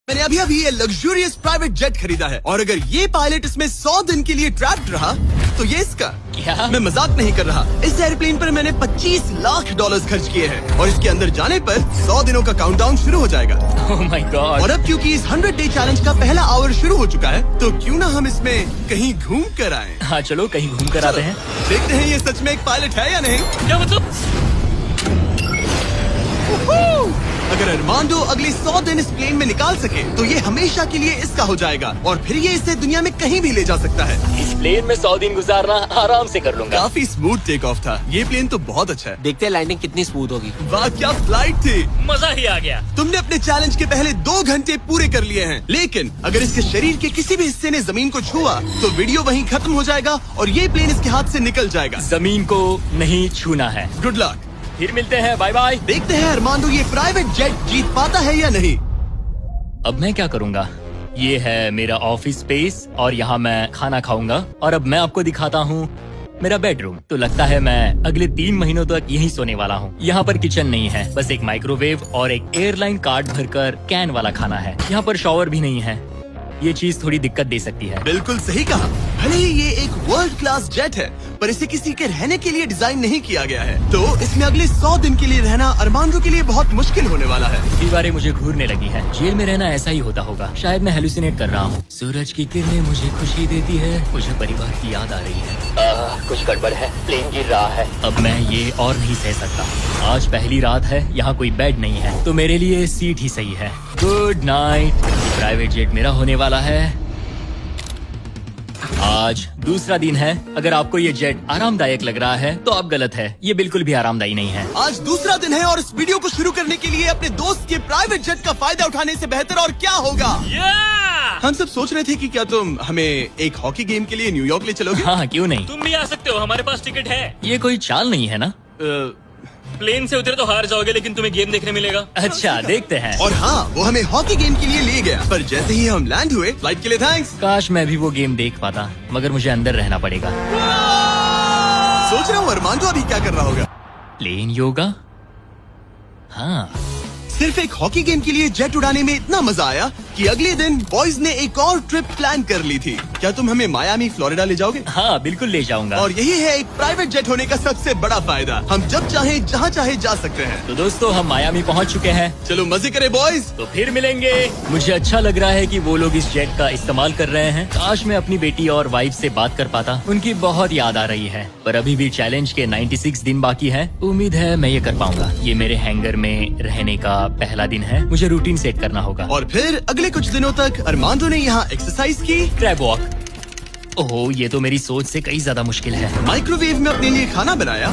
मैंने अभी ये लग्जूरियस प्राइवेट जेट खरीदा है और अगर ये पायलट इसमें 100 दिन के लिए ट्रैप्ड रहा तो ये इसका। क्या? मैं मजाक नहीं कर रहा। इस एयरप्लेन पर मैंने $25 लाख खर्च किए हैं और इसके अंदर जाने पर 100 दिनों का काउंटडाउन शुरू हो जाएगा। Oh my God! और अब क्योंकि इस 100 डे चैलेंज का पहला आवर शुरू हो चुका है तो क्यों ना हम इसमें कहीं घूम कर आए। हाँ चलो कहीं घूम कर आते हैं। देखते हैं ये सच में एक पायलट है या नहीं। क्या मतलब? अगर अरमांडो अगले 100 दिन इस प्लेन में निकाल सके तो ये हमेशा के लिए इसका हो जाएगा और फिर ये इसे दुनिया में कहीं भी ले जा सकता है। इस प्लेन में 100 दिन गुजारना आराम से कर लूंगा। काफी स्मूथ टेक ऑफ था। ये प्लेन तो बहुत अच्छा है। देखते हैं लैंडिंग कितनी स्मूथ होगी। वाह क्या फ्लाइट थी। मजा ही आ गया। तुमने अपने चैलेंज के पहले 2 घंटे पूरे कर लिए हैं, लेकिन अगर इसके शरीर के किसी भी हिस्से ने जमीन को छुआ तो वीडियो वहीं खत्म हो जाएगा और ये प्लेन इसके हाथ से निकल जाएगा। जमीन को नहीं छूना है। Good luck. फिर मिलते हैं, बाय बाय। देखते हैं अरमांडो ये प्राइवेट जेट जीत पाता है या नहीं। अब मैं क्या करूँगा? ये है मेरा ऑफिस स्पेस और यहाँ मैं खाना खाऊंगा और अब मैं आपको दिखाता हूँ मेरा बेडरूम। तो लगता है मैं अगले 3 महीनों तक यहीं सोने वाला हूँ। यहाँ पर किचन नहीं है, बस एक माइक्रोवेव और एक एयरलाइन कार्ड भरकर कैन वाला खाना है। यहाँ पर शॉवर भी नहीं है। ये चीज थोड़ी दिक्कत दे सकती है। बिल्कुल सही कहा। भले ही ये एक वर्ल्ड क्लास जेट है पर इसे किसी के रहने के लिए डिजाइन नहीं किया गया है, तो इसमें अगले 100 दिन के लिए रहना अरमांडो के लिए बहुत मुश्किल होने वाला है। दीवारें मुझे घूरने लगी है। जेल में रहना ऐसा ही होता होगा। शायद मैं हेलुसिनेट कर रहा हूँ। सूरज की किरणें मुझे खुशी देती है। मुझे परिवार की याद आ रही है। कुछ गड़बड़ है। प्लेन गिर रहा है। अब मैं ये और नहीं सह सकता। आज पहली रात है, यहाँ कोई बेड नहीं है, तो मेरे लिए सीट ही सही है। Good night. प्राइवेट जेट मेरा होने वाला है। आज दूसरा दिन है। अगर आपको ये जेट आरामदायक लग रहा है तो आप गलत है। ये बिल्कुल भी आरामदायी नहीं है। आज दूसरा दिन है और इस वीडियो को शुरू करने के लिए अपने दोस्त के प्राइवेट जेट का फायदा उठाने से बेहतर और क्या होगा। हम सब सोच रहे थे कि क्या तुम हमें एक हॉकी गेम के लिए न्यूयॉर्क ले चलोगे। हाँ क्यों नहीं। तुम भी आ सकते हो, हमारे पास टिकट है। ये कोई चाल नहीं है ना। प्लेन से उतरे तो हार जाओगे लेकिन तुम्हें गेम देखने मिलेगा। अच्छा देखते हैं। और हाँ, वो हमें हॉकी गेम के लिए ले गया, पर जैसे ही हम लैंड हुए, फ्लाइट के लिए थैंक्स। काश मैं भी वो गेम देख पाता, मगर मुझे अंदर रहना पड़ेगा। सोच रहा हूँ अरमांडो अभी क्या कर रहा होगा। प्लेन योगा। हाँ सिर्फ एक हॉकी गेम के लिए जेट उड़ाने में इतना मजा आया कि अगले दिन बॉयज ने एक और ट्रिप प्लान कर ली थी। क्या तुम हमें मायामी फ्लोरिडा ले जाओगे। हाँ बिल्कुल ले जाऊंगा। और यही है एक प्राइवेट जेट होने का सबसे बड़ा फायदा। हम जब चाहे जहाँ चाहे जा सकते हैं। तो दोस्तों हम मायामी पहुँच चुके हैं। चलो मजे करें बॉयज। तो फिर मिलेंगे। मुझे अच्छा लग रहा है कि वो लोग इस जेट का इस्तेमाल कर रहे हैं। काश मैं अपनी बेटी और वाइफ से बात कर पाता। उनकी बहुत याद आ रही है। पर अभी भी चैलेंज के 96 दिन बाकी है। उम्मीद है मैं ये कर पाऊंगा। ये मेरे हैंगर में रहने का पहला दिन है। मुझे रूटीन सेट करना होगा। और फिर अगले कुछ दिनों तक अरमांडो ने यहाँ एक्सरसाइज की। Crab walk. ओह ये तो मेरी सोच से कई ज्यादा मुश्किल है। माइक्रोवेव में अपने लिए खाना बनाया।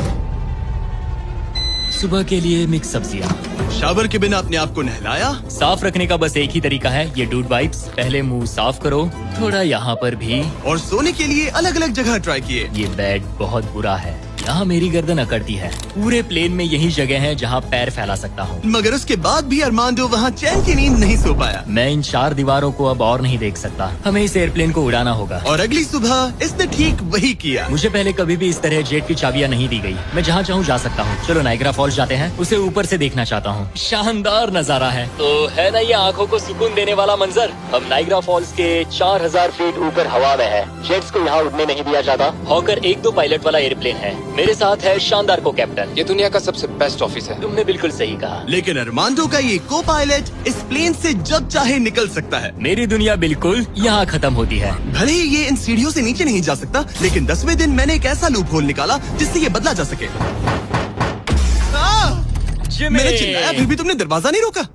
सुबह के लिए मिक्स सब्जियाँ। शावर के बिना अपने आप को नहलाया। साफ रखने का बस एक ही तरीका है, ये डूड वाइप्स। पहले मुंह साफ करो, थोड़ा यहाँ पर भी। और सोने के लिए अलग अलग जगह ट्राई किए। ये बेड बहुत बुरा है। यहाँ मेरी गर्दन अकड़ती है। पूरे प्लेन में यही जगह है जहाँ पैर फैला सकता हूँ। मगर उसके बाद भी अरमांडो वहाँ चैन की नींद नहीं सो पाया। मैं इन 4 दीवारों को अब और नहीं देख सकता। हमें इस एयरप्लेन को उड़ाना होगा। और अगली सुबह इसने ठीक वही किया। मुझे पहले कभी भी इस तरह जेट की चाबियाँ नहीं दी गई। मैं जहाँ चाहूँ जा सकता हूँ। चलो नाइग्रा फॉल्स जाते हैं। उसे ऊपर से देखना चाहता हूँ। शानदार नजारा है। तो है ना ये आंखों को सुकून देने वाला मंजर। हम नाइग्रा फॉल्स के 4000 फीट ऊपर हवा में है। जेट्स को यहाँ उड़ने नहीं दिया जाता। हॉकर 1-2 पायलट वाला एयरप्लेन है। मेरे साथ है शानदार को कैप्टन। ये दुनिया का सबसे बेस्ट ऑफिस है। तुमने बिल्कुल सही कहा। लेकिन अरमांडो का ये को पायलट इस प्लेन से जब चाहे निकल सकता है। मेरी दुनिया बिल्कुल यहाँ खत्म होती है। भले ही ये इन सीढ़ियों से नीचे नहीं जा सकता, लेकिन 10वें दिन मैंने एक ऐसा लूप होल निकाला जिससे ये बदला जा सके। मैंने चिल्लाया फिर भी तुमने दरवाजा नहीं रोका।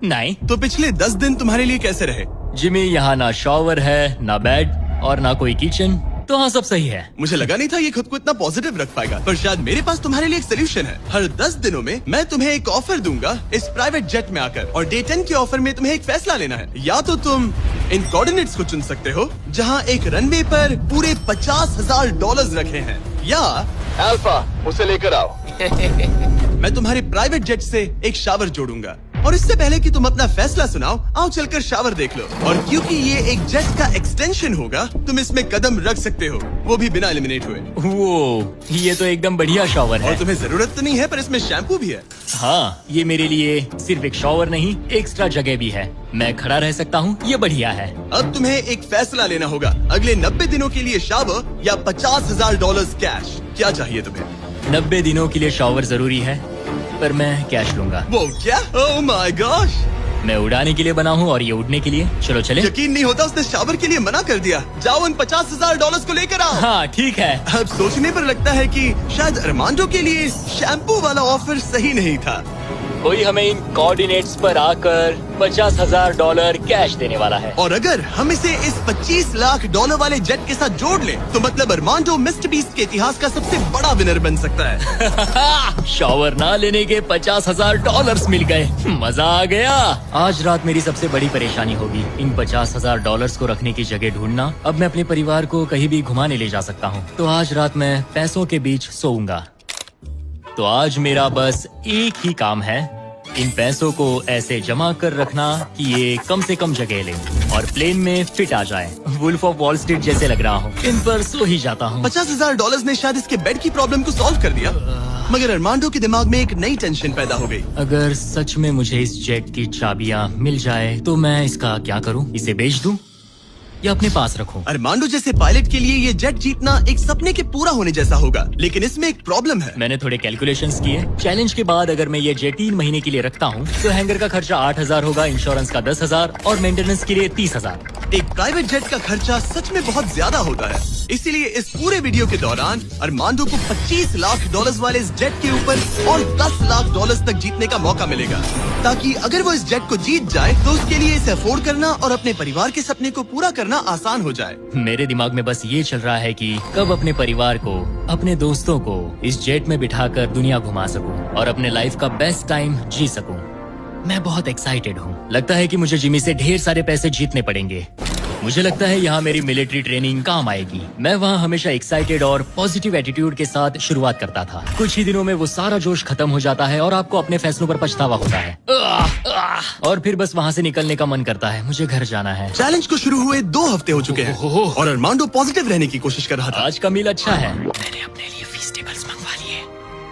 नहीं तो पिछले 10 दिन तुम्हारे लिए कैसे रहे। जिमी, यहाँ ना शॉवर है, ना बेड और ना कोई किचन। तो हाँ सब सही है। मुझे लगा नहीं था ये खुद को इतना पॉजिटिव रख पाएगा, पर शायद मेरे पास तुम्हारे लिए एक सोल्यूशन है। हर 10 दिनों में मैं तुम्हें एक ऑफर दूंगा इस प्राइवेट जेट में आकर, और डे 10 के ऑफर में तुम्हें एक फैसला लेना है। या तो तुम इन कोऑर्डिनेट्स को चुन सकते हो जहाँ एक रनवे पर पूरे $50,000 रखे हैं, या अल्फा उसे लेकर आओ। मैं तुम्हारे प्राइवेट जेट से एक शावर जोड़ूंगा। और इससे पहले कि तुम अपना फैसला सुनाओ, आओ चलकर शावर देख लो। और क्योंकि ये एक जेट का एक्सटेंशन होगा, तुम इसमें कदम रख सकते हो, वो भी बिना एलिमिनेट हुए। वो ये तो एकदम बढ़िया शॉवर और है। तुम्हें जरूरत तो नहीं है, पर इसमें शैम्पू भी है। हाँ, ये मेरे लिए सिर्फ एक शॉवर नहीं, एक्स्ट्रा जगह भी है। मैं खड़ा रह सकता हूँ, ये बढ़िया है। अब तुम्हें एक फैसला लेना होगा, अगले 90 दिनों के लिए शावर या $50,000 कैश। क्या चाहिए तुम्हें? 90 दिनों के लिए शॉवर जरूरी है, पर मैं कैश लूंगा। वो क्या? ओह माय गॉश! मैं उड़ाने के लिए बना हूँ और ये उड़ने के लिए। चलो चले। यकीन नहीं होता, उसने शावर के लिए मना कर दिया। जाओ उन $50,000 को लेकर आओ। हाँ ठीक है। अब सोचने पर लगता है कि शायद अरमांडो के लिए शैम्पू वाला ऑफर सही नहीं था। कोई हमें इन कोऑर्डिनेट्स पर आकर $50,000 कैश देने वाला है। और अगर हम इसे इस $25 लाख वाले जेट के साथ जोड़ लें, तो मतलब अरमांडो मिस्टर बीस्ट के इतिहास का सबसे बड़ा विनर बन सकता है। शॉवर ना लेने के $50,000 मिल गए। मजा आ गया। आज रात मेरी सबसे बड़ी परेशानी होगी इन $50,000 को रखने की जगह ढूंढना। अब मैं अपने परिवार को कहीं भी घुमाने ले जा सकता हूँ, तो आज रात मैं पैसों के बीच सोऊंगा। तो आज मेरा बस एक ही काम है, इन पैसों को ऐसे जमा कर रखना कि ये कम से कम जगह ले और प्लेन में फिट आ जाए। वुल्फ ऑफ वॉल स्ट्रीट जैसे लग रहा हूँ। इन पर सो ही जाता हूँ। $50,000 ने शायद इसके बेड की प्रॉब्लम को सॉल्व कर दिया, मगर अरमांडो के दिमाग में एक नई टेंशन पैदा हो गई। अगर सच में मुझे इस जेट की चाबियां मिल जाए तो मैं इसका क्या करूं? इसे बेच दूं या अपने पास रखूं? अरमांडो जैसे पायलट के लिए ये जेट जीतना एक सपने के पूरा होने जैसा होगा, लेकिन इसमें एक प्रॉब्लम है। मैंने थोड़े कैलकुलेशंस किए। चैलेंज के बाद अगर मैं ये जेट 3 महीने के लिए रखता हूँ तो हैंगर का खर्चा 8,000 होगा, इंश्योरेंस का 10,000 और मेंटेनेंस के लिए 30,000। एक प्राइवेट जेट का खर्चा सच में बहुत ज्यादा होता है, इसीलिए इस पूरे वीडियो के दौरान अरमांडो को $25 लाख वाले इस जेट के ऊपर और $10 लाख तक जीतने का मौका मिलेगा, ताकि अगर वो इस जेट को जीत जाए तो उसके लिए इसे अफोर्ड करना और अपने परिवार के सपने को पूरा करना आसान हो जाए। मेरे दिमाग में बस ये चल रहा है कि कब अपने परिवार को, अपने दोस्तों को इस जेट में बिठाकर दुनिया घुमा सकूं और अपने लाइफ का बेस्ट टाइम जी सकूं। मैं बहुत एक्साइटेड हूँ। लगता है कि मुझे जिमी से ढेर सारे पैसे जीतने पड़ेंगे। मुझे लगता है यहाँ मेरी मिलिट्री ट्रेनिंग काम आएगी। मैं वहाँ हमेशा एक्साइटेड और पॉजिटिव एटीट्यूड के साथ शुरुआत करता था। कुछ ही दिनों में वो सारा जोश खत्म हो जाता है और आपको अपने फैसलों पर पछतावा होता है और फिर बस वहाँ से निकलने का मन करता है। मुझे घर जाना है। चैलेंज को शुरू हुए 2 हफ्ते हो चुके हैं और अरमांडो पॉजिटिव रहने की कोशिश कर रहा था। आज का मील अच्छा है। मैंने अपने लिए फेस्टिवल्स मंगवा लिए।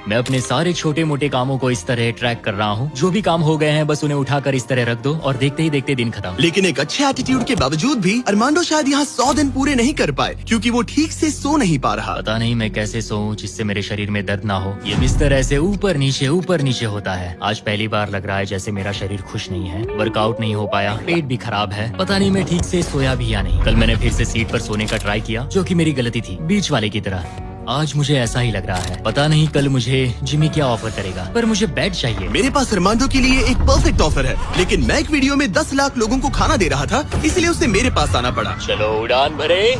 मैं अपने सारे छोटे मोटे कामों को इस तरह ट्रैक कर रहा हूँ। जो भी काम हो गए हैं बस उन्हें उठाकर इस तरह रख दो और देखते ही देखते दिन खत्म। लेकिन एक अच्छे एटीट्यूड के बावजूद भी अरमांडो शायद यहाँ 100 दिन पूरे नहीं कर पाए, क्योंकि वो ठीक से सो नहीं पा रहा। पता नहीं मैं कैसे सोऊं जिससे मेरे शरीर में दर्द ना हो। ये बिस्तर ऐसे ऊपर नीचे होता है। आज पहली बार लग रहा है जैसे मेरा शरीर खुश नहीं है। वर्कआउट नहीं हो पाया, पेट भी खराब है। पता नहीं मैं ठीक से सोया भी या नहीं। कल मैंने फिर से सीट पर सोने का ट्राई किया, जो कि मेरी गलती थी, बीच वाले की तरह। आज मुझे ऐसा ही लग रहा है। पता नहीं कल मुझे जिमी क्या ऑफर करेगा, पर मुझे बेड चाहिए। मेरे पास अरमांडो के लिए एक परफेक्ट ऑफर है, लेकिन मैं एक वीडियो में 10 लाख लोगों को खाना दे रहा था, इसलिए उसे मेरे पास आना पड़ा। चलो उड़ान भरे।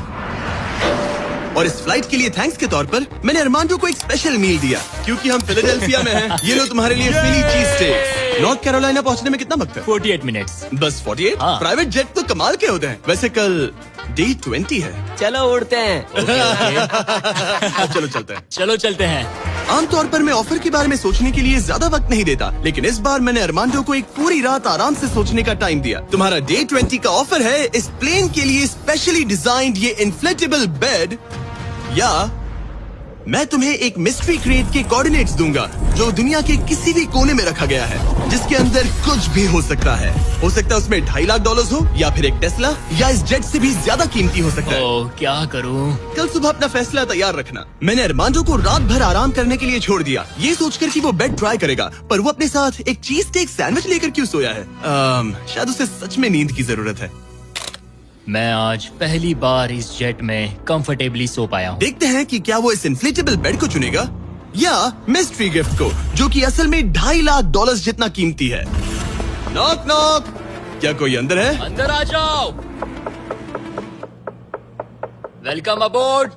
और इस फ्लाइट के लिए थैंक्स के तौर पर मैंने अरमांडो को एक स्पेशल मील दिया, क्योंकि हम फिलाडेल्फिया में हैं। ये लो तुम्हारे लिए फिली चीज स्टेक। नॉर्थ कैरोलिना पहुंचने में कितना वक्त है? 48 मिनट्स। बस 48? हाँ। प्राइवेट जेट तो कमाल के होते हैं। वैसे कल Day 20 है। चलो उड़ते हैं। चलो चलते हैं। चलो चलते हैं। आमतौर पर मैं ऑफर के बारे में सोचने के लिए ज्यादा वक्त नहीं देता, लेकिन इस बार मैंने अरमांडो को एक पूरी रात आराम से सोचने का टाइम दिया। तुम्हारा Day 20 का ऑफर है इस प्लेन के लिए स्पेशली डिजाइन्ड ये इन्फ्लेटेबल बेड, या मैं तुम्हें एक मिस्ट्री क्रेट के कोऑर्डिनेट्स दूंगा जो दुनिया के किसी भी कोने में रखा गया है, जिसके अंदर कुछ भी हो सकता है। हो सकता है उसमें $2.5 लाख हो, या फिर एक टेस्ला, या इस जेट से भी ज्यादा कीमती हो सकता है। ओह, क्या करूं? कल सुबह अपना फैसला तैयार रखना। मैंने अरमांडो को रात भर आराम करने के लिए छोड़ दिया, ये सोचकर कि वो बेड ट्राई करेगा, पर वो अपने साथ एक चीज स्टेक सैंडविच लेकर क्यों सोया है? शायद उसे सच में नींद की जरूरत है। मैं आज पहली बार इस जेट में कंफर्टेबली सो पाया हूँ। देखते हैं कि क्या वो इस इन्फ्लेटेबल बेड को चुनेगा या मिस्ट्री गिफ्ट को, जो कि असल में $2.5 लाख जितना कीमती है। नॉक नॉक, क्या कोई अंदर है? अंदर आ जाओ। Welcome aboard.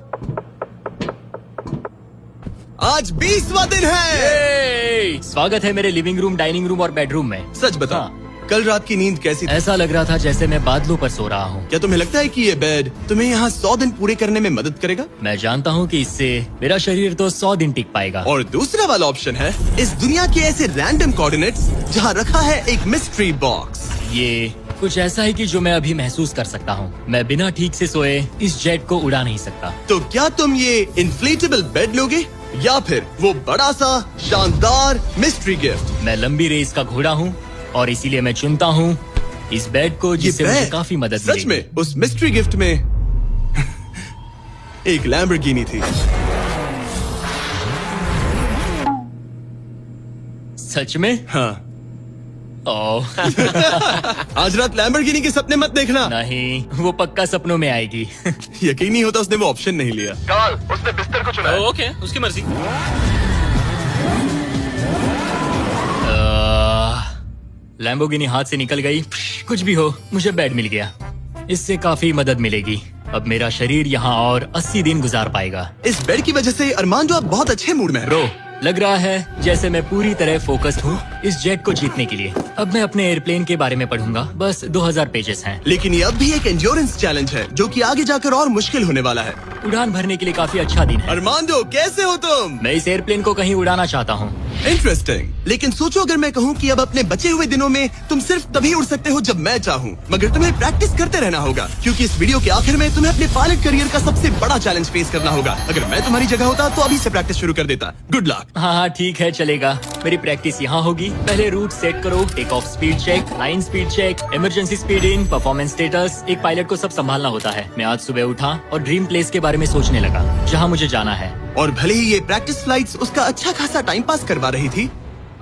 आज 20वां दिन है। स्वागत है मेरे लिविंग रूम, डाइनिंग रूम और बेडरूम में। सच बताओ, हाँ। कल रात की नींद कैसी थी? ऐसा लग रहा था जैसे मैं बादलों पर सो रहा हूँ। क्या तुम्हें लगता है कि ये बेड तुम्हें यहाँ 100 दिन पूरे करने में मदद करेगा? मैं जानता हूँ कि इससे मेरा शरीर तो 100 दिन टिक पाएगा। और दूसरा वाला ऑप्शन है इस दुनिया के ऐसे रैंडम कोऑर्डिनेट्स जहाँ रखा है एक मिस्ट्री बॉक्स। ये कुछ ऐसा है कि जो मैं अभी महसूस कर सकता हूँ। मैं बिना ठीक से सोए इस जेट को उड़ा नहीं सकता। तो क्या तुम ये इन्फ्लेटेबल बेड लोगे या फिर वो बड़ा सा शानदार मिस्ट्री गिफ्ट? मैं लंबी रेस का घोड़ा हूँ और इसीलिए मैं चुनता हूँ इस बेड को, जिससे मुझे काफी मदद सच मिलेगी। में उस मिस्ट्री गिफ्ट में एक लैम्बोर्गिनी थी। सच में? हाँ। ओह आज रात लैम्बोर्गिनी के सपने मत देखना। नहीं, वो पक्का सपनों में आएगी। यकीन नहीं होता उसने वो ऑप्शन नहीं लिया। कमाल, उसने बिस्तर को चुना है। ओके, उसकी मर्जी। लैम्बोर्गिनी हाथ से निकल गई। कुछ भी हो, मुझे बेड मिल गया। इससे काफी मदद मिलेगी। अब मेरा शरीर यहाँ और 80 दिन गुजार पाएगा। इस बेड की वजह से अरमांडो आप बहुत अच्छे मूड में है। ब्रो, लग रहा है जैसे मैं पूरी तरह फोकस्ड हूँ इस जेट को जीतने के लिए। अब मैं अपने एयरप्लेन के बारे में पढ़ूंगा। बस 2000 पेजेस हैं। लेकिन ये अब भी एक एंड्योरेंस चैलेंज है जो कि आगे जाकर और मुश्किल होने वाला है। उड़ान भरने के लिए काफी अच्छा दिन है। अरमांडो कैसे हो तुम? मैं इस एयरप्लेन को कहीं उड़ाना चाहता हूँ। इंटरेस्टिंग। लेकिन सोचो अगर मैं कहूँ कि अब अपने बचे हुए दिनों में तुम सिर्फ तभी उड़ सकते हो जब मैं चाहूँ, मगर तुम्हें प्रैक्टिस करते रहना होगा क्योंकि इस वीडियो के आखिर में तुम्हें अपने पायलट करियर का सबसे बड़ा चैलेंज फेस करना होगा। अगर मैं तुम्हारी जगह होता तो अभी से प्रैक्टिस शुरू कर देता। Good luck. हाँ, ठीक है, चलेगा। मेरी प्रैक्टिस यहाँ होगी। पहले रूट सेट करो, take off speed check, line speed check, emergency speed in, performance status. एक पायलट को सब संभालना होता है। मैं आज सुबह उठा और ड्रीम प्लेस के बारे में सोचने लगा जहाँ मुझे जाना है। और भले ही ये प्रैक्टिस फ्लाइट्स उसका अच्छा खासा टाइम पास करवा रही थी,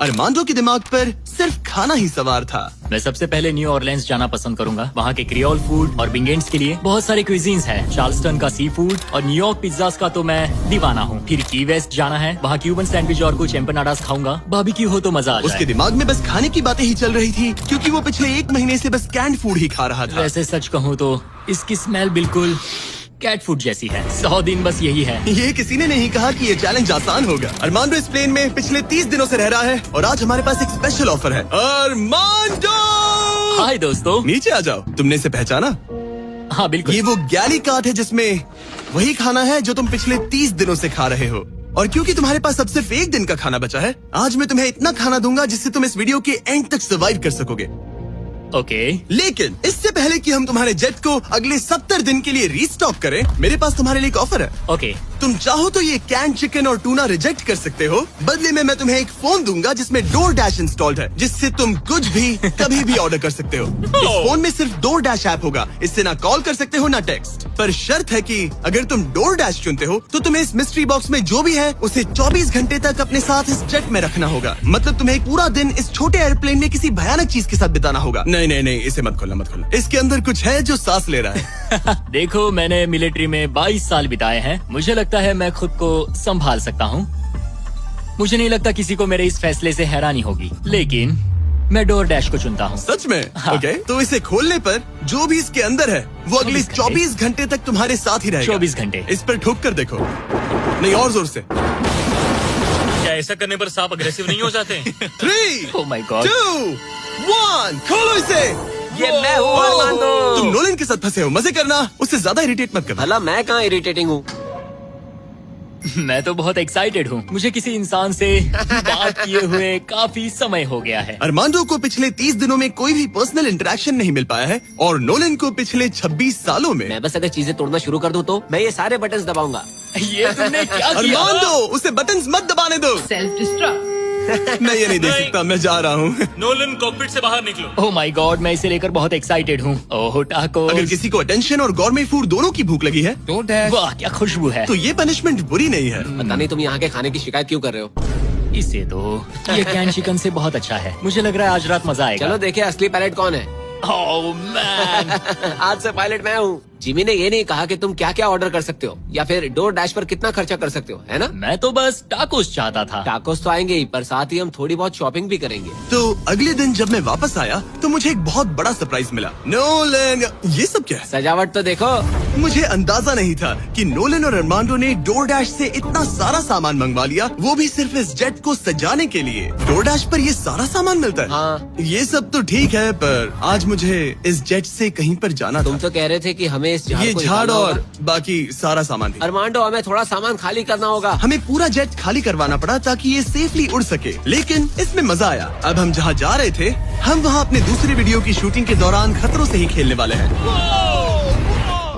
अरमांडो के दिमाग पर सिर्फ खाना ही सवार था। मैं सबसे पहले न्यू ऑरलेंस जाना पसंद करूंगा। वहाँ के क्रियोल फूड और बिंगेंट्स के लिए बहुत सारे क्विजीन्स हैं। चार्ल्सटन का सी फूड और न्यूयॉर्क पिज्जास का तो मैं दीवाना हूँ। फिर की वेस्ट जाना है, वहाँ क्यूबन सैंडविच और कुछ एम्पनाडास खाऊंगा। बारबेक्यू हो तो मजा आ उसके जाए। दिमाग में बस खाने की बातें ही चल रही थी क्योंकि वो पिछले 1 महीने से बस कैंड फूड ही खा रहा था। वैसे सच कहूँ तो इसकी स्मेल बिल्कुल कैट फूड जैसी है। 100 दिन बस यही है। ये किसी ने नहीं कहा कि ये चैलेंज आसान होगा। अरमांडो इस प्लेन में पिछले 30 दिनों से रह रहा है और आज हमारे पास एक स्पेशल ऑफर है। अरमांडो! हाय दोस्तों। नीचे आ जाओ। तुमने इसे पहचाना? हाँ बिल्कुल। ये वो गैली कार्ट है जिसमें वही खाना है जो तुम पिछले 30 दिनों से खा रहे हो। और क्योंकि तुम्हारे पास अब सिर्फ 1 दिन का खाना बचा है, आज मैं तुम्हें इतना खाना दूंगा जिससे तुम इस वीडियो के एंड तक सर्वाइव कर सकोगे। ओके। लेकिन इससे पहले कि हम तुम्हारे जेट को अगले 70 दिन के लिए रीस्टॉक करें, मेरे पास तुम्हारे लिए एक ऑफर है। ओके। तुम चाहो तो ये कैन चिकन और टूना रिजेक्ट कर सकते हो। बदले में मैं तुम्हें एक फोन दूंगा जिसमें DoorDash इंस्टॉल्ड है, जिससे तुम कुछ भी कभी भी ऑर्डर कर सकते हो। इस फोन में सिर्फ DoorDash ऐप होगा। इससे ना कॉल कर सकते हो ना टेक्स्ट। पर शर्त है कि अगर तुम DoorDash चुनते हो तो तुम्हें इस मिस्ट्री बॉक्स में जो भी है उसे 24 घंटे तक अपने साथ इस जेट में रखना होगा। मतलब तुम्हें एक पूरा दिन इस छोटे एयरप्लेन में किसी भयानक चीज के साथ बिताना होगा। नहीं, इसे मत खोलना, मत खोलना। इसके अंदर कुछ है जो सांस ले रहा है। देखो, मैंने मिलिट्री में 22 साल बिताए हैं। मुझे लगता है मैं खुद को संभाल सकता हूँ। मुझे नहीं लगता किसी को मेरे इस फैसले से हैरानी होगी, लेकिन मैं DoorDash को चुनता हूँ। सच में? हाँ। ओके, तो इसे खोलने पर जो भी इसके अंदर है वो अगले 24 घंटे तक तुम्हारे साथ ही रहेगा। 24 घंटे। इस पर ठोक कर देखो। नहीं, और जोर से। क्या ऐसा करने पर सांप अग्रेसिव नहीं हो जाते? 3, Oh my God. 2, 1, खोलो इसे। ये मैं हूँ अरमांडो। तुम नोलन के साथ फंसे हो, मजे करना, उससे ज्यादा इरिटेट मत करना। भला मैं कहाँ इरिटेटिंग हूँ? मैं तो बहुत एक्साइटेड हूँ। मुझे किसी इंसान से बात किए हुए काफी समय हो गया है। अरमांडो को पिछले 30 दिनों में कोई भी पर्सनल इंटरेक्शन नहीं मिल पाया है और नोलन को पिछले 26 सालों में। मैं बस अगर चीजें तोड़ना शुरू कर दूँ तो मैं ये सारे बटन्स दबाऊंगा। ये तुमने क्या किया? अरमांडो, उसे बटन्स मत दबाने दो। Self destruct. मैं ये नहीं देख सकता, मैं जा रहा हूँ। नोलन कॉकपिट से बाहर निकलो। ओह माय गॉड, मैं इसे लेकर बहुत एक्साइटेड हूँ। ओह टाको। अगर किसी को अटेंशन और गॉर्मे फूड दोनों की भूख लगी है वाह, क्या खुशबू है। तो ये पनिशमेंट बुरी नहीं है। पता नहीं तुम यहाँ के खाने की शिकायत क्यों कर रहे हो? इसे तो ये कैन चिकन से बहुत अच्छा है। मुझे लग रहा है आज रात मजा आएगा। चलो देखे असली पायलट कौन है। Oh man. आज से पायलट मैं हूँ। जिमी ने ये नहीं कहा कि तुम क्या क्या ऑर्डर कर सकते हो या फिर DoorDash पर कितना खर्चा कर सकते हो, है ना? मैं तो बस टाकोस चाहता था। टाकोस तो आएंगे ही, पर साथ ही हम थोड़ी बहुत शॉपिंग भी करेंगे। तो अगले दिन जब मैं वापस आया तो मुझे एक बहुत बड़ा सरप्राइज मिला। नोलन, ये सब क्या है? सजावट तो देखो। मुझे अंदाजा नहीं था कि नोलन और अरमांडो ने डोरडैश से इतना सारा सामान मंगवा लिया, वो भी सिर्फ इस जेट को सजाने के लिए। डोरडैश पर ये सारा सामान मिलता है। हाँ। ये सब तो ठीक है, पर आज मुझे इस जेट से कहीं पर जाना तुम था। तो कह रहे थे कि हमें इस झाड़ ये को झाड़ निकालना और होगा। बाकी सारा सामान भी। अरमांडो, हमें थोड़ा सामान खाली करना होगा। हमें पूरा जेट खाली करवाना पड़ा ताकि ये सेफली उड़ सके, लेकिन इसमें मजा आया। अब हम जहाँ जा रहे थे, हम वहाँ अपने दूसरे वीडियो की शूटिंग के दौरान खतरों से ही खेलने वाले हैं।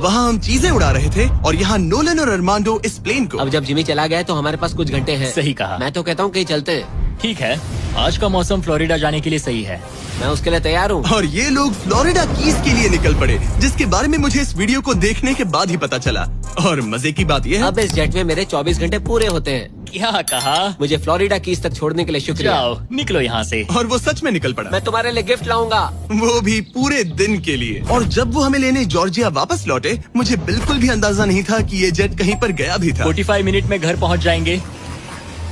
वहाँ हम चीजें उड़ा रहे थे और यहाँ नोलन और अरमांडो इस प्लेन को। अब जब जिमी चला गया है तो हमारे पास कुछ घंटे हैं। सही कहा। मैं तो कहता हूँ कहीं चलते हैं। ठीक है, आज का मौसम फ्लोरिडा जाने के लिए सही है। मैं उसके लिए तैयार हूँ। और ये लोग फ्लोरिडा कीज के लिए निकल पड़े, जिसके बारे में मुझे इस वीडियो को देखने के बाद ही पता चला। और मजे की बात ये है, अब इस जेट में मेरे 24 घंटे पूरे होते हैं। क्या कहा? मुझे फ्लोरिडा कीज तक छोड़ने के लिए शुक्रिया। जाओ, निकलो यहाँ से। और वो सच में निकल पड़ा, मैं तुम्हारे लिए गिफ्ट लाऊंगा। वो भी पूरे दिन के लिए। और जब वो हमें लेने जॉर्जिया वापस लौटे, मुझे बिल्कुल भी अंदाजा नहीं था कि ये जेट कहीं पर गया भी था। 45 मिनट में घर पहुँच जाएंगे।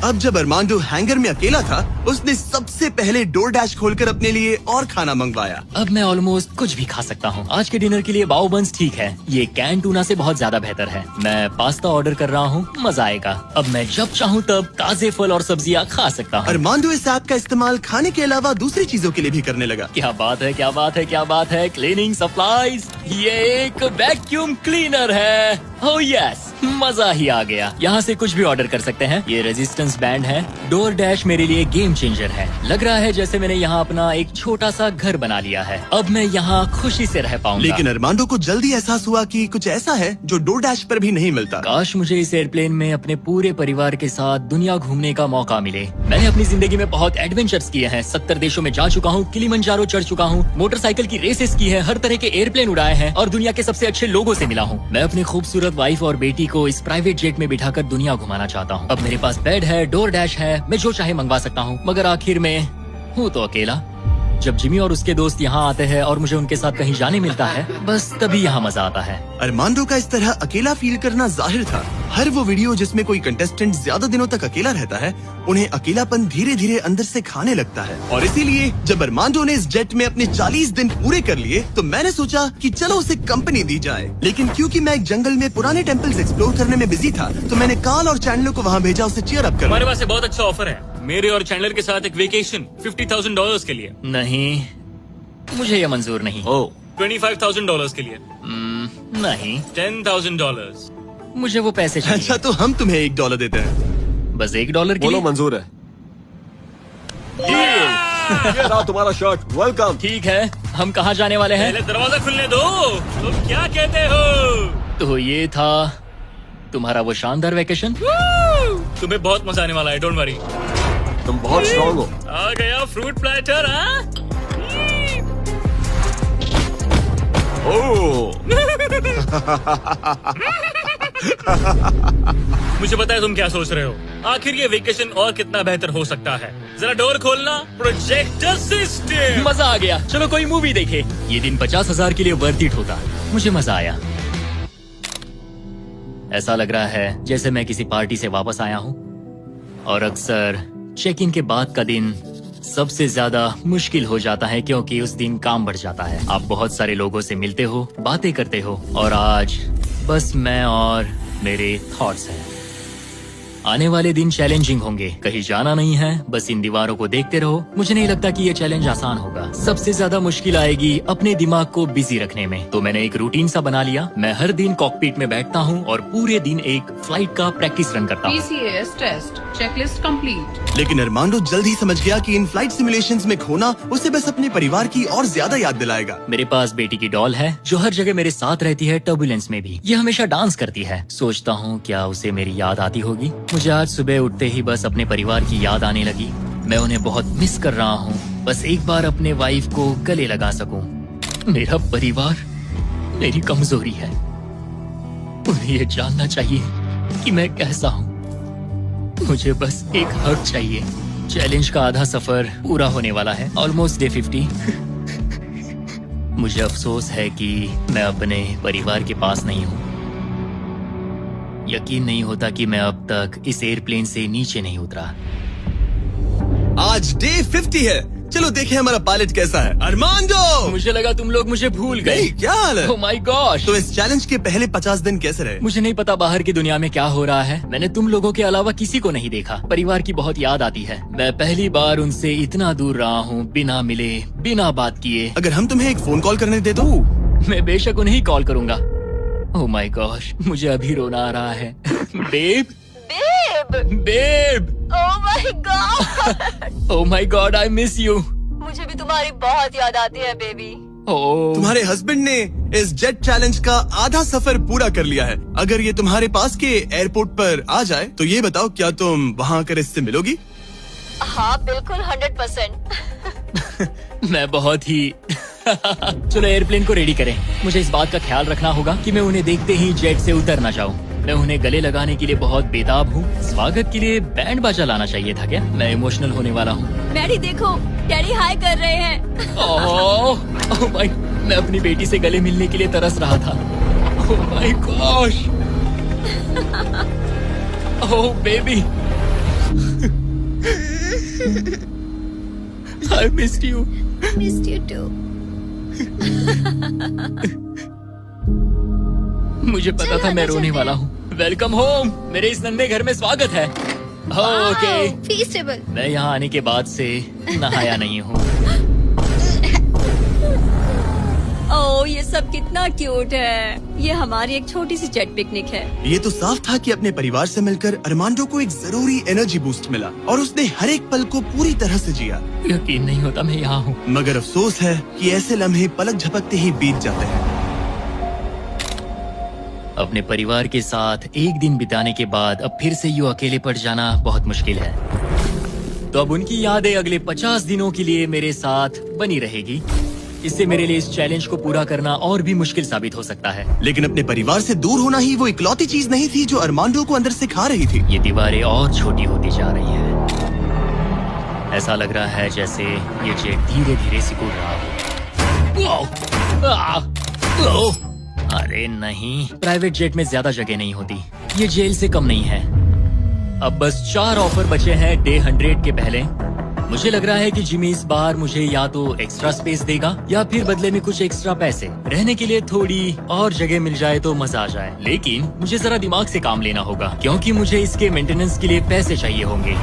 अब जब अरमांडो हैंगर में अकेला था, उसने सबसे पहले डोरडैश खोलकर अपने लिए और खाना मंगवाया। अब मैं ऑलमोस्ट कुछ भी खा सकता हूँ। आज के डिनर के लिए बाओ बंस ठीक है, ये कैन टूना से बहुत ज्यादा बेहतर है। मैं पास्ता ऑर्डर कर रहा हूँ, मजा आएगा। अब मैं जब चाहूँ तब ताजे फल और सब्जियाँ खा सकता हूँ। अरमांडो इस ऐप का इस्तेमाल खाने के अलावा दूसरी चीजों के लिए भी करने लगा। क्या बात है, क्या बात है, क्या बात है। क्लीनिंग सप्लाईज, ये एक वैक्यूम क्लीनर है। ओह यस, मजा ही आ गया। यहाँ से कुछ भी ऑर्डर कर सकते हैं। ये रेजिस्टेंस बैंड है। डोरडैश मेरे लिए गेम चेंजर है। लग रहा है जैसे मैंने यहाँ अपना एक छोटा सा घर बना लिया है। अब मैं यहाँ खुशी से रह पाऊंगा। लेकिन अरमांडो को जल्दी एहसास हुआ कि कुछ ऐसा है जो डोरडैश पर भी नहीं मिलता। काश मुझे इस एयरप्लेन में अपने पूरे परिवार के साथ दुनिया घूमने का मौका मिले। मैंने अपनी जिंदगी में बहुत एडवेंचर्स किए हैं। 70 देशों में जा चुका हूँ, किलिमंजारो चढ़ चुका हूँ, मोटरसाइकिल की रेसेस की है, हर तरह के एयरप्लेन उड़ाए हैं और दुनिया के सबसे अच्छे लोगों से मिला हूँ। मैं अपनी खूबसूरत वाइफ और बेटी को इस प्राइवेट जेट में बिठाकर दुनिया घुमाना चाहता हूँ। अब मेरे पास बेड है, डोरडैश है, मैं जो चाहे मंगवा सकता हूँ, मगर आखिर में हूँ तो अकेला। जब जिमी और उसके दोस्त यहाँ आते हैं और मुझे उनके साथ कहीं जाने मिलता है, बस तभी यहाँ मजा आता है। अरमांडो का इस तरह अकेला फील करना जाहिर था। हर वो वीडियो जिसमें कोई कंटेस्टेंट ज्यादा दिनों तक अकेला रहता है, उन्हें अकेलापन धीरे धीरे अंदर से खाने लगता है। और इसीलिए जब अरमांडो ने इस जेट में अपने 40 दिन पूरे कर लिए, तो मैंने सोचा कि चलो उसे कंपनी दी जाए। लेकिन क्योंकि मैं एक जंगल में पुराने टेम्पल्स एक्सप्लोर करने में बिजी था, तो मैंने कार्ल और चैंडलर को वहाँ भेजा उसे चीयर अप हमारे करने। पास एक बहुत अच्छा ऑफर है, मेरे और चैंडलर के साथ एक वेकेशन $50,000 के लिए। नहीं, मुझे ये मंजूर नहीं। $25,000 के लिए। नहीं, $10,000। मुझे वो पैसे चाहिए। अच्छा, तो हम तुम्हें $1 देते हैं। बस $1 के लिए? मंजूर है। ये रहा तुम्हारा शर्ट, वेलकम। ठीक है, हम कहाँ जाने वाले हैं? पहले दरवाजा खुलने दो। तुम क्या कहते हो? तो ये था तुम्हारा वो शानदार वेकेशन। तुम्हें बहुत मजा आने वाला है, डोंट वरी। तुम बहुत स्ट्रॉन्ग हो। आ गया फ्रूट प्लेटर। हाँ, मुझे पता है तुम क्या सोच रहे हो। आखिर ये वेकेशन और कितना बेहतर हो सकता है। जरा डोर खोलना। Projector system. मजा आ गया, चलो कोई मूवी देखे। ये दिन 50,000 के लिए वर्थ इट होता। मुझे मजा आया। ऐसा लग रहा है जैसे मैं किसी पार्टी से वापस आया हूँ। और अक्सर चेक इन के बाद का दिन सबसे ज्यादा मुश्किल हो जाता है, क्योंकि उस दिन काम बढ़ जाता है। आप बहुत सारे लोगों से मिलते हो, बातें करते हो, और आज बस मैं और मेरे थॉट्स हैं। आने वाले दिन चैलेंजिंग होंगे। कहीं जाना नहीं है, बस इन दीवारों को देखते रहो। मुझे नहीं लगता कि ये चैलेंज आसान होगा। सबसे ज्यादा मुश्किल आएगी अपने दिमाग को बिजी रखने में। तो मैंने एक रूटीन सा बना लिया। मैं हर दिन कॉकपिट में बैठता हूँ और पूरे दिन एक फ्लाइट का प्रैक्टिस रन करता हूँ। PCAS test checklist complete. लेकिन अरमांडो जल्द ही समझ गया कि इन फ्लाइट सिमुलेशंस में खोना उसे बस अपने परिवार की और ज्यादा याद दिलाएगा। मेरे पास बेटी की डॉल है जो हर जगह मेरे साथ रहती है, टर्बुलेंस में भी। ये हमेशा डांस करती है। सोचता हूँ क्या उसे मेरी याद आती होगी। मुझे आज सुबह उठते ही बस अपने परिवार की याद आने लगी। मैं उन्हें बहुत मिस कर रहा हूँ। बस एक बार अपने वाइफ को गले लगा सकूं। मेरा परिवार मेरी कमजोरी है। उन्हें ये जानना चाहिए कि मैं कैसा हूँ। मुझे बस एक हक चाहिए। चैलेंज का आधा सफर पूरा होने वाला है, ऑलमोस्ट डे 50। मुझे अफसोस है कि मैं अपने परिवार के पास नहीं हूँ। यकीन नहीं होता कि मैं अब तक इस एयरप्लेन से नीचे नहीं उतरा। आज डे 50 है। चलो देखें हमारा पायलट कैसा है। अरमांडो! मुझे लगा तुम लोग मुझे भूल गए। नहीं, क्या हाल है? ओह माय गॉश। तो इस चैलेंज के पहले 50 दिन कैसे रहे? मुझे नहीं पता बाहर की दुनिया में क्या हो रहा है। मैंने तुम लोगों के अलावा किसी को नहीं देखा। परिवार की बहुत याद आती है। मैं पहली बार उनसे इतना दूर रहा हूँ, बिना मिले, बिना बात किए। अगर हम तुम्हें एक फोन कॉल करने दे तो? मैं बेशक उन्हें ही कॉल करूंगा। ओह माय गॉश, मुझे अभी रोना आ रहा है। Babe, babe, oh my God, oh my God, I miss you. मुझे भी तुम्हारी बहुत याद आती है बेबी। ओह, तुम्हारे हस्बैंड ने इस जेट चैलेंज का आधा सफर पूरा कर लिया है। अगर ये तुम्हारे पास के एयरपोर्ट पर आ जाए तो ये बताओ, क्या तुम वहाँ आकर इससे मिलोगी? हाँ बिल्कुल 100%। मैं बहुत ही चलो एयरप्लेन को रेडी करें। मुझे इस बात का ख्याल रखना होगा कि मैं उन्हें देखते ही जेट से उतर ना जाऊं। मैं उन्हें गले लगाने के लिए बहुत बेताब हूँ। स्वागत के लिए बैंड बाजा लाना चाहिए था क्या? मैं इमोशनल होने वाला हूँ। डैडी देखो, डैडी हाय कर रहे हैं। ओह माय, मैं अपनी बेटी से गले मिलने के लिए तरस रहा था। Oh my gosh, oh baby, I missed you. Missed you too. मुझे पता था मैं रोने वाला हूँ। वेलकम होम, मेरे इस नन्हे घर में स्वागत है। ओके, फीस्टेबल। मैं यहाँ आने के बाद से नहाया नहीं हूँ। ओह ये सब कितना क्यूट है। ये हमारी एक छोटी सी जेट पिकनिक है। ये तो साफ था कि अपने परिवार से मिलकर अरमांडो को एक जरूरी एनर्जी बूस्ट मिला और उसने हर एक पल को पूरी तरह से जिया। यकीन नहीं होता मैं यहाँ हूँ। मगर अफसोस है कि ऐसे लम्हे पलक झपकते ही बीत जाते हैं। अपने परिवार के साथ एक दिन बिताने के बाद अब फिर से यूं अकेले पड़ जाना बहुत मुश्किल है। तो अब उनकी यादें अगले 50 दिनों के लिए मेरे साथ बनी रहेगी। इससे मेरे लिए इस चैलेंज को पूरा करना और भी मुश्किल साबित हो सकता है। लेकिन अपने परिवार से दूर होना ही वो इकलौती चीज नहीं थी जो अरमांडो को अंदर से खा रही थी। ये दीवारें और छोटी होती जा रही हैं। ऐसा लग रहा है जैसे ये जेट धीरे धीरे सिकुड़ रहा हो। अरे नहीं, प्राइवेट जेट में ज्यादा जगह नहीं होती। ये जेल से कम नहीं है। अब बस 4 ऑफर बचे हैं डे 100 के पहले। मुझे लग रहा है कि जिमी इस बार मुझे या तो एक्स्ट्रा स्पेस देगा या फिर बदले में कुछ एक्स्ट्रा पैसे। रहने के लिए थोड़ी और जगह मिल जाए तो मजा आ जाए। लेकिन मुझे जरा दिमाग से काम लेना होगा क्योंकि मुझे इसके मेंटेनेंस के लिए पैसे चाहिए होंगे।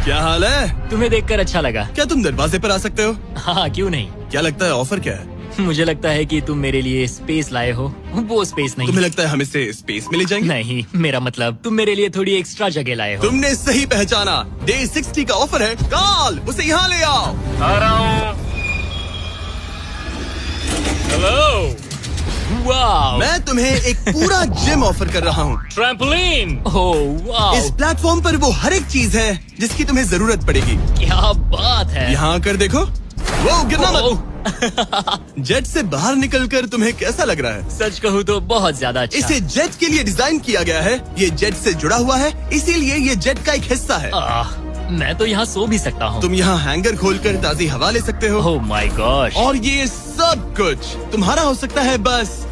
क्या हाल है? तुम्हें देखकर अच्छा लगा। क्या तुम दरवाजे पर आ सकते हो? हाँ, क्यों नहीं। क्या लगता है ऑफर क्या है? मुझे लगता है कि तुम मेरे लिए स्पेस लाए हो। वो स्पेस नहीं। तुम्हें लगता है हम इसे स्पेस में ले जाएंगे? नहीं, मेरा मतलब तुम मेरे लिए थोड़ी एक्स्ट्रा जगह लाए हो। तुमने सही पहचाना। डे 60 का ऑफर है। कॉल उसे यहाँ ले आओ। आ रहा हूँ। हेलो। वाओ, मैं तुम्हें एक पूरा जिम ऑफर कर रहा हूँ। ट्रैम्पोलिन। ओह वाओ, इस प्लेटफॉर्म पर वो हर एक चीज है जिसकी तुम्हें जरूरत पड़ेगी। क्या बात है। यहाँ आकर देखो। वो गिरना मत। ओह, जेट से बाहर निकलकर तुम्हें कैसा लग रहा है? सच कहूँ तो बहुत ज्यादा अच्छा। इसे जेट के लिए डिजाइन किया गया है। ये जेट से जुड़ा हुआ है, इसीलिए ये जेट का एक हिस्सा है। मैं तो यहाँ सो भी सकता हूँ। तुम यहाँ हैंगर खोलकर ताजी हवा ले सकते हो। ओह माय गॉश। और ये सब कुछ तुम्हारा हो सकता है बस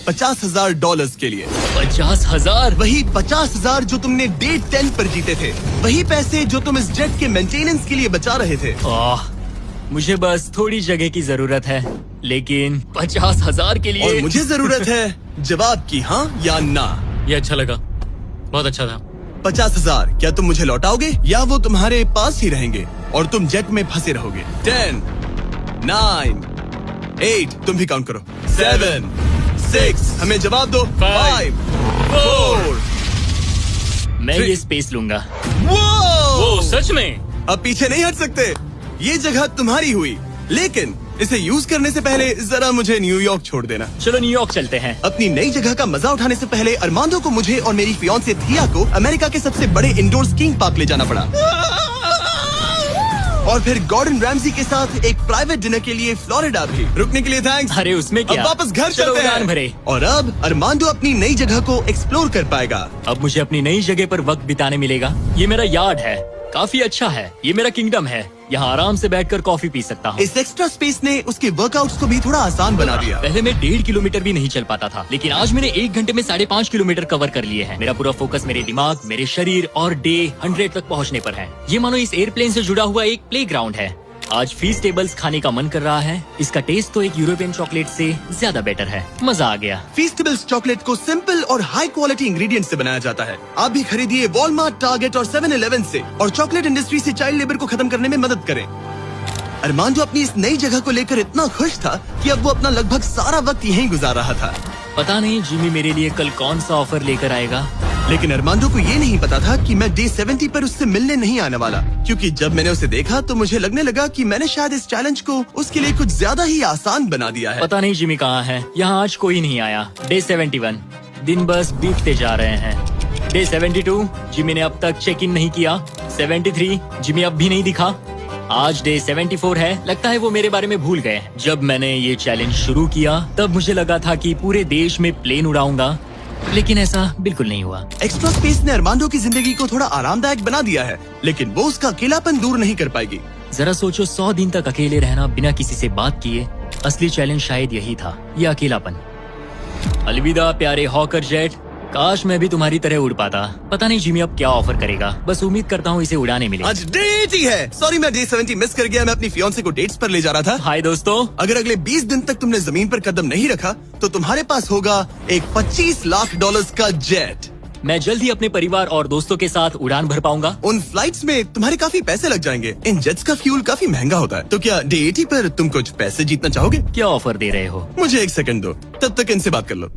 $50,000 के लिए। 50,000? वही 50,000 जो तुमने डे 10 पर जीते थे। वही पैसे जो तुम इस जेट के मेंटेनेंस के लिए बचा रहे थे। मुझे बस थोड़ी जगह की जरूरत है, लेकिन 50,000 के और लिए। मुझे जरूरत है जवाब की, हाँ या ना। ये अच्छा लगा, बहुत अच्छा था। 50,000 क्या तुम मुझे लौटाओगे या वो तुम्हारे पास ही रहेंगे और तुम जेट में फंसे रहोगे? 10, 9, 8, तुम भी काउंट करो। 7, 6, हमें जवाब दो। 5, 4। मैं ये स्पेस लूंगा। वो सच में? अब पीछे नहीं हट सकते। ये जगह तुम्हारी हुई, लेकिन इसे यूज करने से पहले जरा मुझे न्यूयॉर्क छोड़ देना। चलो न्यूयॉर्क चलते हैं। अपनी नई जगह का मजा उठाने से पहले अरमांडो को मुझे और मेरी फियांसे थिया को अमेरिका के सबसे बड़े इंडोर स्कीइंग पार्क ले जाना पड़ा। और फिर गॉर्डन रैमजी के साथ एक प्राइवेट डिनर के लिए फ्लोरिडा भी। रुकने के लिए थैंक्स। अरे उसमें क्या? अब वापस घर चलो चलते उड़ान हैं। भरे। और अब अरमांडो अपनी नई जगह को एक्सप्लोर कर पाएगा। अब मुझे अपनी नई जगह पर वक्त बिताने मिलेगा। ये मेरा यार्ड है, काफी अच्छा है। ये मेरा किंगडम है, यहाँ आराम से बैठकर कॉफी पी सकता हूँ। इस एक्स्ट्रा स्पेस ने उसके वर्कआउट्स को भी थोड़ा आसान बना दिया। पहले मैं 1.5 किलोमीटर भी नहीं चल पाता था, लेकिन आज मैंने 1 घंटे में 5.5 किलोमीटर कवर कर लिए हैं। मेरा पूरा फोकस मेरे दिमाग, मेरे शरीर और डे 100 तक पहुँचने पर है। ये मानो इस एयरप्लेन से जुड़ा हुआ एक प्लेग्राउंड है। आज फीस टेबल्स खाने का मन कर रहा है। इसका टेस्ट तो एक यूरोपियन चॉकलेट से ज्यादा बेटर है। मजा आ गया। फीस्टेबल्स चॉकलेट को सिंपल और हाई क्वालिटी इंग्रेडिएंट से बनाया जाता है। आप भी खरीदिए वॉलमार्ट, टारगेट और 7-Eleven से और चॉकलेट इंडस्ट्री से चाइल्ड लेबर को खत्म करने में मदद करें। अरमांडो अपनी इस नई जगह को लेकर इतना खुश था कि अब वो अपना लगभग सारा वक्त यहीं गुजार रहा था। पता नहीं जिमी मेरे लिए कल कौन सा ऑफर लेकर आएगा। लेकिन अरमांडो को ये नहीं पता था कि मैं डे 70 पर उससे मिलने नहीं आने वाला, क्योंकि जब मैंने उसे देखा तो मुझे लगने लगा कि मैंने शायद इस चैलेंज को उसके लिए कुछ ज्यादा ही आसान बना दिया है। पता नहीं जिमी कहाँ है। यहाँ आज कोई नहीं आया। डे 71 दिन बस बीतते जा रहे हैं। डे 72 जिमी ने अब तक चेक इन नहीं किया। 73 जिमी अब भी नहीं दिखा। आज डे 74 है। लगता है वो मेरे बारे में भूल गए। जब मैंने ये चैलेंज शुरू किया तब मुझे लगा था कि पूरे देश में प्लेन उड़ाऊंगा, लेकिन ऐसा बिल्कुल नहीं हुआ। एक्स्ट्रा स्पेस ने अरमांडो की जिंदगी को थोड़ा आरामदायक बना दिया है, लेकिन वो उसका अकेलापन दूर नहीं कर पाएगी। जरा सोचो, 100 दिन तक अकेले रहना बिना किसी से बात किए। असली चैलेंज शायद यही था, ये अकेलापन। अलविदा प्यारे हॉकर जेट। काश मैं भी तुम्हारी तरह उड़ पाता। पता नहीं जिमी अब क्या ऑफर करेगा। बस उम्मीद करता हूँ इसे उड़ाने मिले। आज डे 80 है। सॉरी मैं डे 70 मिस कर गया। मैं अपनी फियांसे को डेट्स पर ले जा रहा था। हाय दोस्तों। अगर अगले 20 दिन तक तुमने जमीन पर कदम नहीं रखा तो तुम्हारे पास होगा एक $25 लाख का जेट। मैं जल्द ही अपने परिवार और दोस्तों के साथ उड़ान भर पाऊंगा। उन फ्लाइट्स में तुम्हारे काफी पैसे लग जाएंगे। इन जेट्स का फ्यूल काफी महंगा होता है। तो क्या डे 80 पर तुम कुछ पैसे जीतना चाहोगे? क्या ऑफर दे रहे हो? मुझे 1 सेकंड दो, तब तक इनसे बात कर लो।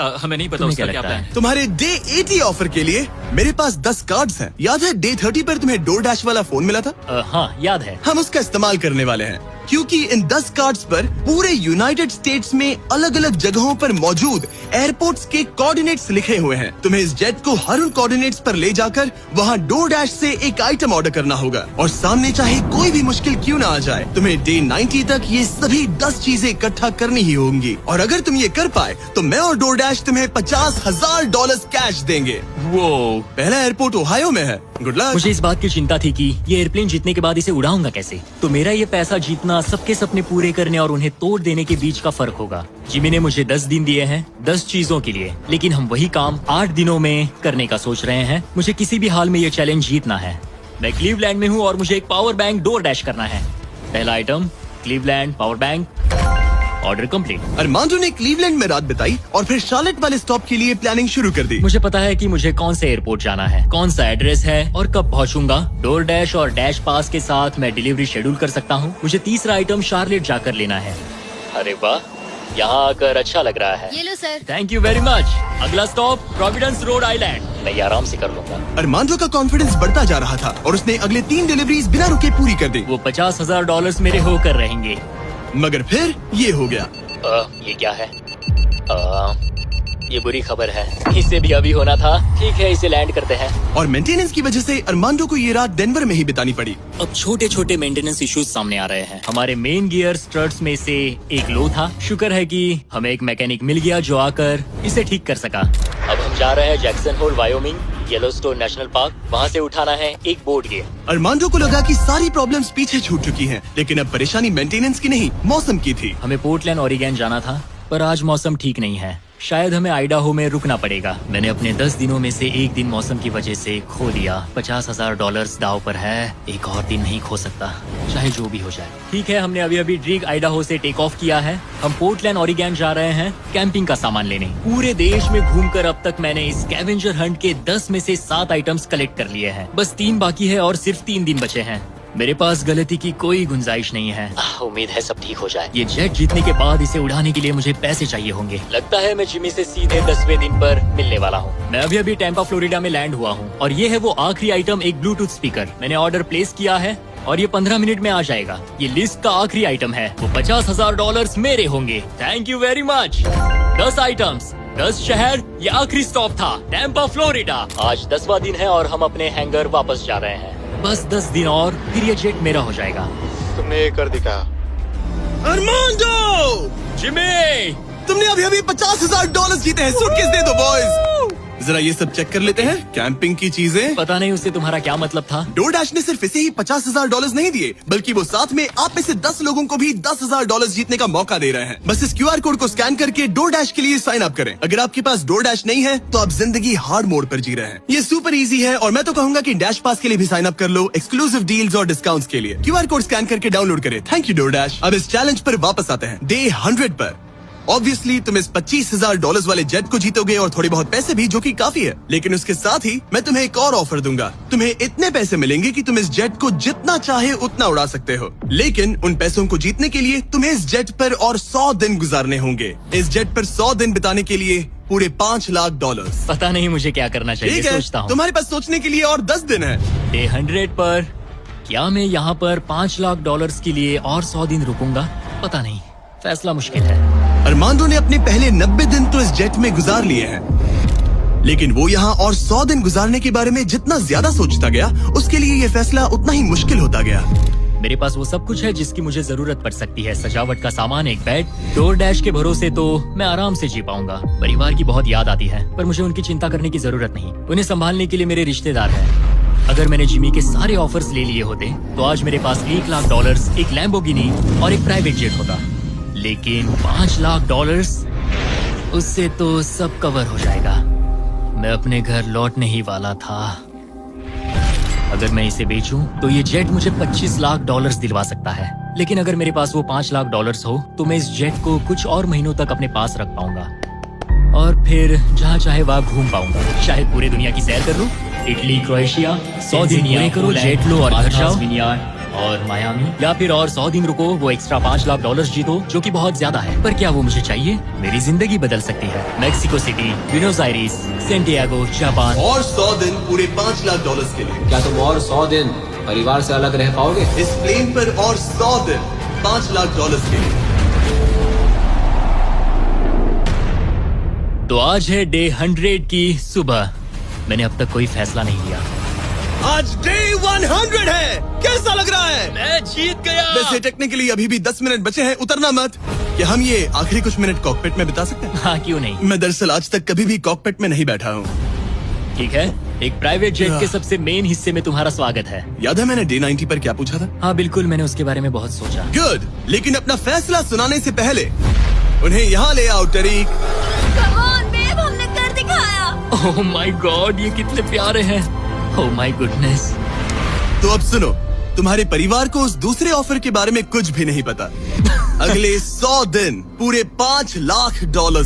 हमें नहीं पता तुम्हें उसका क्या क्या लगता प्लान है? है। तुम्हारे डे 80 ऑफर के लिए मेरे पास 10 कार्ड्स हैं। याद है डे 30 पर तुम्हें डोरडैश वाला फोन मिला था? हाँ याद है। हम उसका इस्तेमाल करने वाले हैं, क्योंकि इन 10 कार्ड्स पर पूरे यूनाइटेड स्टेट्स में अलग अलग जगहों पर मौजूद एयरपोर्ट्स के कोऑर्डिनेट्स लिखे हुए हैं। तुम्हें इस जेट को हर उन कोऑर्डिनेट्स पर ले जाकर वहां डोरडैश से एक आइटम ऑर्डर करना होगा और सामने चाहे कोई भी मुश्किल क्यों ना आ जाए, तुम्हें डे 90 तक ये सभी 10 चीजें इकट्ठा करनी ही होंगी। और अगर तुम ये कर पाए तो मैं और डोरडैश तुम्हें $50,000 कैश देंगे। वो पहला एयरपोर्ट ओहायो में है। Good luck. मुझे इस बात की चिंता थी कि ये एयरप्लेन जीतने के बाद इसे उड़ाऊंगा कैसे। तो मेरा ये पैसा जीतना सबके सपने पूरे करने और उन्हें तोड़ देने के बीच का फर्क होगा। जिमी ने मुझे 10 दिन दिए हैं 10 चीजों के लिए, लेकिन हम वही काम 8 दिनों में करने का सोच रहे हैं। मुझे किसी भी हाल में ये चैलेंज जीतना है। मैं क्लीवलैंड में हूँ और मुझे एक पावर बैंक डोरडैश करना है। पहला item Cleveland power bank. Order complete. Armando ने क्लीवलैंड में रात बिताई और फिर शार्लेट वाले स्टॉप के लिए प्लानिंग शुरू कर दी। मुझे पता है कि मुझे कौन से एयरपोर्ट जाना है, कौन सा एड्रेस है और कब पहुंचूंगा। डोरडैश और डैश पास के साथ मैं डिलीवरी शेड्यूल कर सकता हूं। मुझे तीसरा आइटम शार्लेट जाकर लेना है। अरे वाह, यहाँ आकर अच्छा लग रहा है। ये लो sir. Thank you very much. अगला स्टॉप प्रोविडेंस रोड आइलैंड। मैं ये आराम से कर लूंगा। अरमांडो का कॉन्फिडेंस बढ़ता जा रहा था और उसने अगले 3 डिलीवरीज बिना रुके पूरी कर दी। वो $50,000 मेरे होकर रहेंगे। मगर फिर ये हो गया। ये क्या है? ये बुरी खबर है। इसे भी अभी होना था। ठीक है, इसे लैंड करते हैं। और मेंटेनेंस की वजह से अरमांडो को ये रात डेनवर में ही बितानी पड़ी। अब छोटे छोटे मेंटेनेंस इश्यूज सामने आ रहे हैं। हमारे मेन गियर स्ट्रट्स में से एक लो था। शुक्र है कि हमें एक मैकेनिक मिल गया जो आकर इसे ठीक कर सका। अब हम जा रहे हैं Jackson Hole Wyoming, Yellowstone national park. वहाँ से उठाना है एक बोर्ड गियर। अरमांडो को लगा कि सारी प्रॉब्लम्स पीछे छूट चुकी हैं, लेकिन अब परेशानी मेंटेनेंस की नहीं मौसम की थी। हमें पोर्टलैंड ओरिगन जाना था, पर आज मौसम ठीक नहीं है। शायद हमें आइडाहो में रुकना पड़ेगा। मैंने अपने 10 दिनों में से एक दिन मौसम की वजह से खो दिया। $50,000 दाव पर है। एक और दिन नहीं खो सकता, चाहे जो भी हो जाए। ठीक है, हमने अभी अभी ड्रीग आइडाहो से टेक ऑफ किया है। हम पोर्टलैंड ओरिगन जा रहे हैं कैंपिंग का सामान लेने। पूरे देश में घूमकर अब तक मैंने इस स्कैवेंजर हंट के 10 में से 7 आइटम्स कलेक्ट कर लिए हैं। बस 3 बाकी है और सिर्फ 3 दिन बचे हैं। मेरे पास गलती की कोई गुंजाइश नहीं है। उम्मीद है सब ठीक हो जाए। ये जेट जीतने के बाद इसे उड़ाने के लिए मुझे पैसे चाहिए होंगे। लगता है मैं जिमी से सीधे 10वें दिन पर मिलने वाला हूँ। मैं अभी अभी टैंपा फ्लोरिडा में लैंड हुआ हूँ और ये है वो आखिरी आइटम, एक ब्लूटूथ स्पीकर। मैंने ऑर्डर प्लेस किया है और ये 15 मिनट में आ जाएगा। ये लिस्ट का आखिरी आइटम है। वो $50,000 मेरे होंगे। Thank you very much. 10 items, 10 शहर, ये आखिरी स्टॉप था टैंपा फ्लोरिडा। आज 10वां दिन है और हम अपने हैंगर वापस जा रहे हैं। बस 10 दिन और फिर ये जेट मेरा हो जाएगा। तुमने ये कर दिखा। अरमांडो! जिमी! तुमने अभी अभी $50,000 जीते हैं। सूटकेस दे दो बॉयज। जरा ये सब चेक कर लेते हैं, कैंपिंग की चीजें। पता नहीं उससे तुम्हारा क्या मतलब था। डोरडैश ने सिर्फ इसे ही $50,000 नहीं दिए, बल्कि वो साथ में आप में से 10 लोगों को भी $10,000 जीतने का मौका दे रहे हैं। बस इस QR कोड को स्कैन करके डोरडैश के लिए साइन अप करें। अगर आपके पास डोरडैश नहीं है तो आप जिंदगी हार्ड मोड पर जी रहे हैं। ये सुपर इजी है और मैं तो कहूंगा कि डैश पास के लिए भी साइन अप कर लो, एक्सक्लूसिव डील्स और डिस्काउंट्स के लिए। QR कोड स्कैन करके डाउनलोड करें। Thank you DoorDash. अब इस चैलेंज पर वापस आते हैं, डे 100 पर। ऑब्वियसली तुम इस $25,000 वाले जेट को जीतोगे और थोड़े बहुत पैसे भी, जो कि काफी है। लेकिन उसके साथ ही मैं तुम्हें एक और ऑफर दूंगा। तुम्हें इतने पैसे मिलेंगे कि तुम इस जेट को जितना चाहे उतना उड़ा सकते हो। लेकिन उन पैसों को जीतने के लिए तुम्हें इस जेट पर और 100 दिन गुजारने होंगे। इस जेट पर 100 दिन बिताने के लिए पूरे $5 लाख। पता नहीं मुझे क्या करना चाहिए, ठीक है, सोचता हूँ। तुम्हारे पास सोचने के लिए और 10 दिन है। डे 100 पर क्या मैं यहाँ पर $5 लाख के लिए और 100 दिन रुकूंगा? पता नहीं, फैसला मुश्किल है। अरमांडो ने अपने पहले 90 दिन तो इस जेट में गुजार लिए हैं, लेकिन वो यहाँ और 100 दिन गुजारने के बारे में जितना ज्यादा सोचता गया, उसके लिए ये फैसला उतना ही मुश्किल होता गया। मेरे पास वो सब कुछ है जिसकी मुझे जरूरत पड़ सकती है। सजावट का सामान, एक बेड। डोरडैश के भरोसे तो मैं आराम से जी पाऊंगा। परिवार की बहुत याद आती है, पर मुझे उनकी चिंता करने की जरूरत नहीं। उन्हें संभालने के लिए मेरे रिश्तेदार हैं। अगर मैंने जिमी के सारे ऑफर्स ले लिए होते तो आज मेरे पास $1 लाख, एक लैम्बोर्गिनी और एक प्राइवेट जेट होता। लेकिन $5 लाख, उससे तो सब कवर हो जाएगा। मैं अपने घर लौटने ही वाला था। अगर मैं इसे बेचूं तो ये जेट मुझे $25 लाख दिलवा सकता है। लेकिन अगर मेरे पास वो $5 लाख हो तो मैं इस जेट को कुछ और महीनों तक अपने पास रख पाऊंगा और फिर जहाँ चाहे वहाँ घूम पाऊंगा। शायद पूरी दुनिया की सैर कर लूं। इटली, क्रोएशिया, 100 दिन पूरे करो, जेट लो और घर जाओ, और मायामी, या फिर और 100 दिन रुको, वो एक्स्ट्रा $5 लाख जीतो, जो कि बहुत ज्यादा है। पर क्या वो मुझे चाहिए? मेरी जिंदगी बदल सकती है। Mexico city, Buenos iris, Santiago, Japan. और 100 दिन पूरे $5 लाख के लिए। क्या तुम और 100 दिन परिवार से अलग रह पाओगे? इस प्लेन पर और 100 दिन $5 लाख के लिए। तो आज है डे 100 की सुबह। मैंने अब तक कोई फैसला नहीं लिया। आज डे 100 है। कैसा लग रहा है? मैं जीत गया। वैसे टेक्निकली अभी भी 10 मिनट बचे हैं, उतरना मत। क्या हम ये आखिरी कुछ मिनट कॉकपिट में बिता सकते हैं? हाँ, क्यों नहीं। मैं दरअसल आज तक कभी भी कॉकपिट में नहीं बैठा हूँ। ठीक है, एक प्राइवेट जेट के सबसे मेन हिस्से में तुम्हारा स्वागत है। याद है मैंने डे 90 पर क्या पूछा था? हाँ बिल्कुल, मैंने उसके बारे में बहुत सोचा। गुड, लेकिन अपना फैसला सुनाने से पहले उन्हें यहाँ ले आओ टरीक। Come on, babe, हमने कर दिखाया। ओह माय गॉड, ये कितने प्यारे हैं। Oh my goodness. तो अब सुनो, तुम्हारे परिवार को उस दूसरे ऑफर के बारे में कुछ भी नहीं पता। अगले 100 दिन पूरे $5 लाख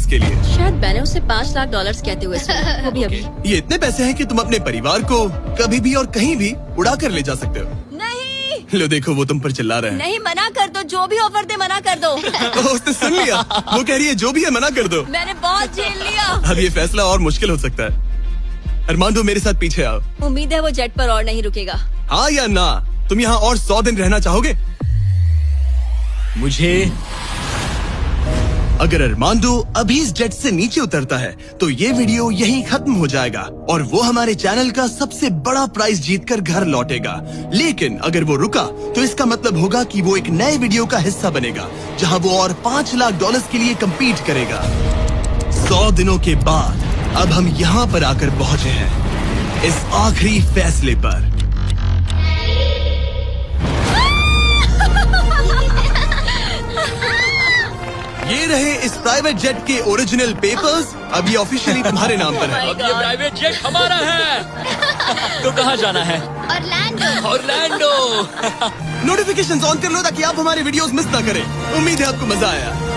के लिए। शायद मैंने उसे $5 लाख कहते हुए सुना, वो भी अभी। ये इतने पैसे हैं कि तुम अपने परिवार को कभी भी और कहीं भी उड़ा कर ले जा सकते हो। नहीं, लो देखो, वो तुम पर चिल्ला रहे हैं। नहीं, मना कर दो। जो भी ऑफर दे मना कर दो। उसने सुन लिया। वो कह रही है जो भी है मना कर दो। मैंने बहुत झेल लिया। अब ये फैसला और मुश्किल हो सकता है। अरमांडो, मेरे साथ पीछे आओ। उम्मीद है वो जेट पर और नहीं रुकेगा। हाँ या ना? तुम यहाँ और 100 दिन रहना चाहोगे? मुझे अगर अरमांडो अभी इस जेट से नीचे उतरता है तो ये वीडियो यहीं खत्म हो जाएगा और वो हमारे चैनल का सबसे बड़ा प्राइज जीतकर घर लौटेगा। लेकिन अगर वो रुका तो इसका मतलब होगा कि वो एक नए वीडियो का हिस्सा बनेगा जहां वो और $5 लाख के लिए compete करेगा। 100 दिनों के बाद अब हम यहाँ पर आकर पहुँचे हैं, इस आखिरी फैसले पर। ये रहे इस प्राइवेट जेट के ओरिजिनल पेपर्स। अब ये ऑफिशियली तुम्हारे नाम पर है। अब ये प्राइवेट जेट हमारा है। तो कहाँ जाना है? ऑरलैंडो। नोटिफिकेशंस ऑन कर लो ताकि आप हमारे वीडियोस मिस ना करें। उम्मीद है आपको मजा आया।